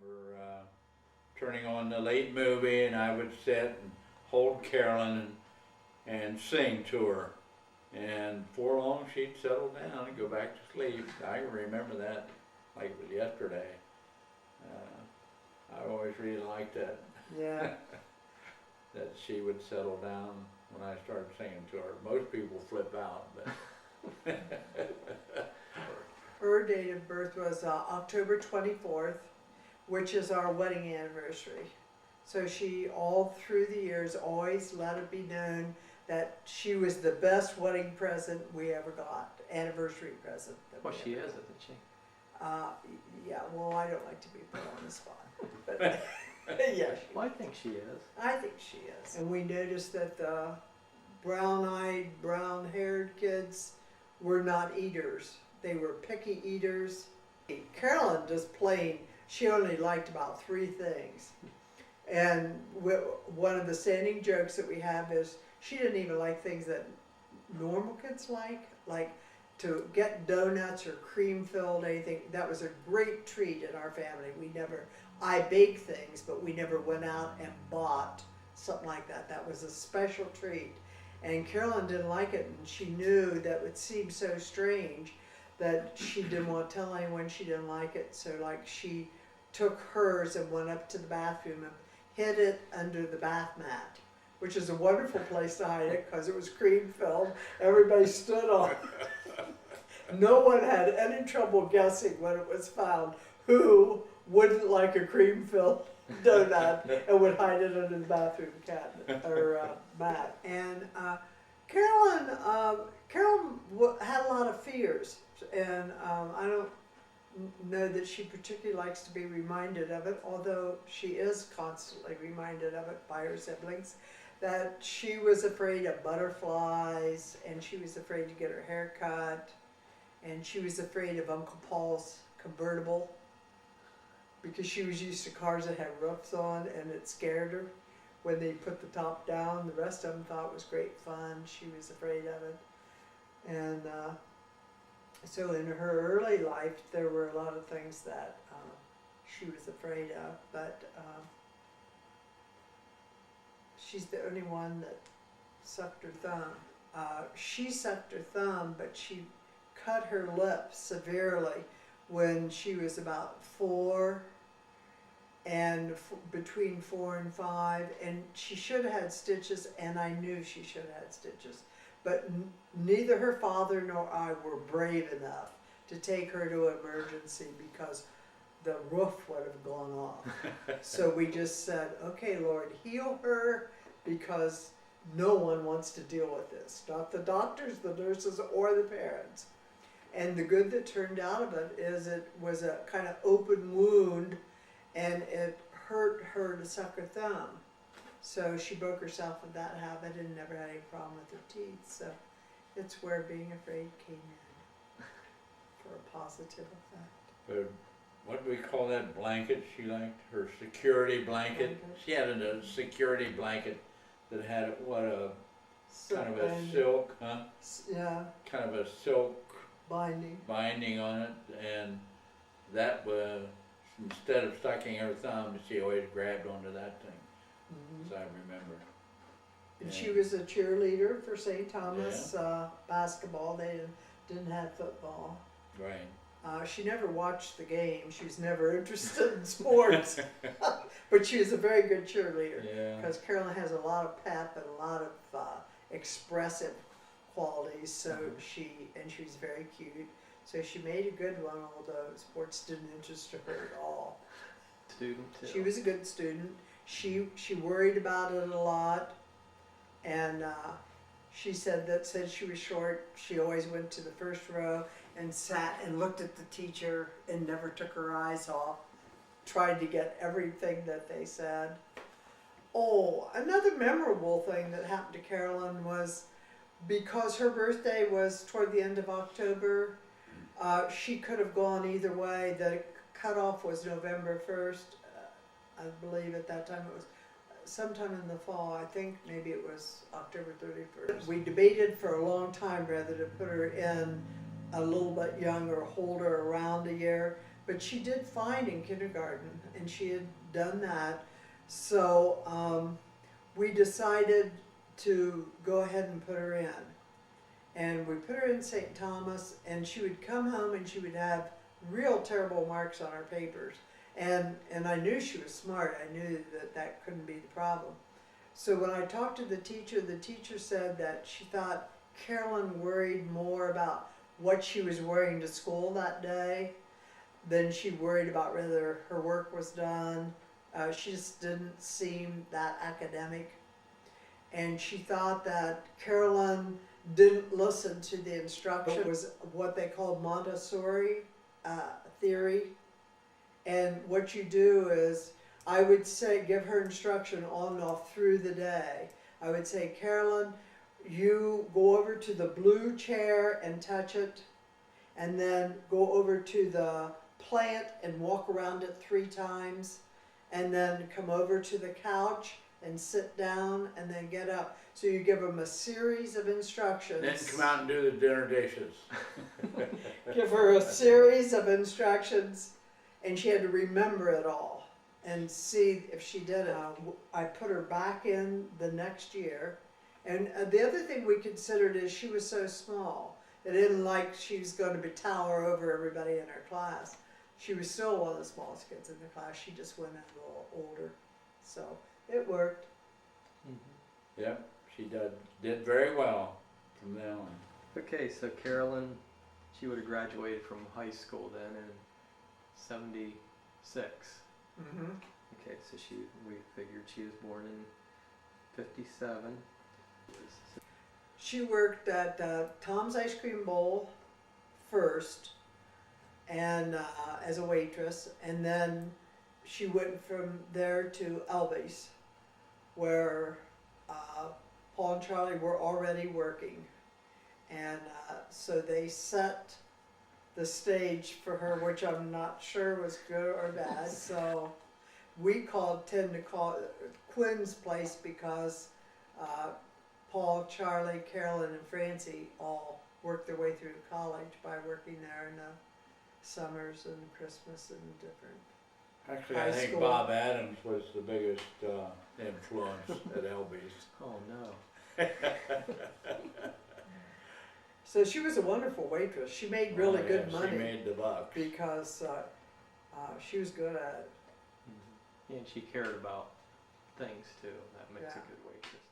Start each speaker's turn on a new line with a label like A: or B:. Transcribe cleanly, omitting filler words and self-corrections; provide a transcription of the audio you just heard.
A: remember turning on the late movie, and I would sit and hold Carolyn and sing to her. And before long, she'd settle down and go back to sleep. I remember that like it was yesterday. I always really liked that.
B: Yeah.
A: That she would settle down when I started singing to her. Most people flip out, but
B: Her date of birth was October 24th, which is our wedding anniversary. So she, all through the years, always let it be known that she was the best wedding present we ever got, anniversary present.
C: Well, she is, isn't she?
B: Yeah, well, I don't like to be put on the spot, but yeah,
C: Well, I think she is.
B: I think she is. And we noticed that the brown-eyed, brown-haired kids were not eaters. They were picky eaters. Carolyn just plain, she only liked about 3 things. And one of the standing jokes that we have is she didn't even like things that normal kids like to get donuts or cream filled, anything. That was a great treat in our family. I baked things, but we never went out and bought something like that. That was a special treat. And Carolyn didn't like it, and she knew that would seem so strange that she didn't want to tell anyone she didn't like it. So like she took hers and went up to the bathroom and hid it under the bath mat, which is a wonderful place to hide it because it was cream filled. Everybody stood on it. No one had any trouble guessing when it was found who wouldn't like a cream filled donut and would hide it under the bathroom cabinet or mat. And Carolyn had a lot of fears, and I don't know that she particularly likes to be reminded of it, although she is constantly reminded of it by her siblings, that she was afraid of butterflies, and she was afraid to get her hair cut, and she was afraid of Uncle Paul's convertible because she was used to cars that had roofs on, and it scared her when they put the top down. The rest of them thought it was great fun. She was afraid of it. And so in her early life, there were a lot of things that she was afraid of, but she's the only one that sucked her thumb. She sucked her thumb, but she cut her lip severely when she was about 4 and between 4 and 5, and she should have had stitches, and I knew she should have had stitches. But neither her father nor I were brave enough to take her to emergency because the roof would have gone off. So we just said, okay, Lord, heal her, because no one wants to deal with this. Not the doctors, the nurses, or the parents. And the good that turned out of it is it was a kind of open wound, and it hurt her to suck her thumb. So she broke herself of that habit and never had any problem with her teeth. So it's where being afraid came in for a positive effect.
A: But what do we call that blanket she liked? Her security blanket? She had a security blanket that had kind of a silk, huh?
B: Yeah.
A: Kind of a silk
B: binding
A: on it, and that was, instead of sucking her thumb, she always grabbed onto that thing. As I remember.
B: And she was a cheerleader for St. Thomas basketball. They didn't have football.
A: Right.
B: She never watched the game. She was never interested in sports. But she was a very good cheerleader. Because Carolyn has a lot of pep and a lot of expressive qualities. So she was very cute. So she made a good one, although sports didn't interest her at all.
C: Student too.
B: She was a good student. She worried about it a lot, and she said that since she was short, she always went to the first row and sat and looked at the teacher and never took her eyes off, tried to get everything that they said. Oh, another memorable thing that happened to Carolyn was because her birthday was toward the end of October, she could have gone either way. The cutoff was November 1st. I believe at that time it was sometime in the fall. I think maybe it was October 31st. We debated for a long time whether to put her in a little bit younger, hold her around a year, but she did fine in kindergarten, and she had done that. So we decided to go ahead and put her in. And we put her in St. Thomas, and she would come home and she would have real terrible marks on her papers. And I knew she was smart. I knew that that couldn't be the problem. So when I talked to the teacher said that she thought Carolyn worried more about what she was wearing to school that day than she worried about whether her work was done. She just didn't seem that academic. And she thought that Carolyn didn't listen to the instruction. It was what they called Montessori theory. And what you do is, I would say, give her instruction on and off through the day. I would say, Carolyn, you go over to the blue chair and touch it, and then go over to the plant and walk around it 3 times, and then come over to the couch and sit down, and then get up. So you give them a series of instructions.
A: Then come out and do the dinner dishes.
B: Give her a series of instructions, and she had to remember it all and see if she did it. I put her back in the next year. And the other thing we considered is she was so small. It didn't like she was going to be tower over everybody in her class. She was still one of the smallest kids in the class. She just went in a little older. So it worked.
C: Mm-hmm.
A: Yep, she did very well from then on.
C: Okay, so Carolyn, she would have graduated from high school then in 76.
B: Mm-hmm.
C: Okay, so we figured she was born in 57.
B: She worked at Tom's Ice Cream Bowl first, and as a waitress, and then she went from there to Elby's, where Paul and Charlie were already working, and so they set the stage for her, which I'm not sure was good or bad. So we tend to call it Quinn's place because Paul, Charlie, Carolyn, and Francie all worked their way through college by working there in the summers and Christmas and different.
A: Actually,
B: High
A: I think
B: school.
A: Bob Adams was the biggest influence at Elby's.
C: Oh no.
B: So she was a wonderful waitress. She made really
A: Oh,
B: good
A: yeah,
B: money
A: She made the bucks.
B: because she was good at it.
C: Mm-hmm. Yeah, and she cared about things too. That makes
B: Yeah.
C: a good waitress.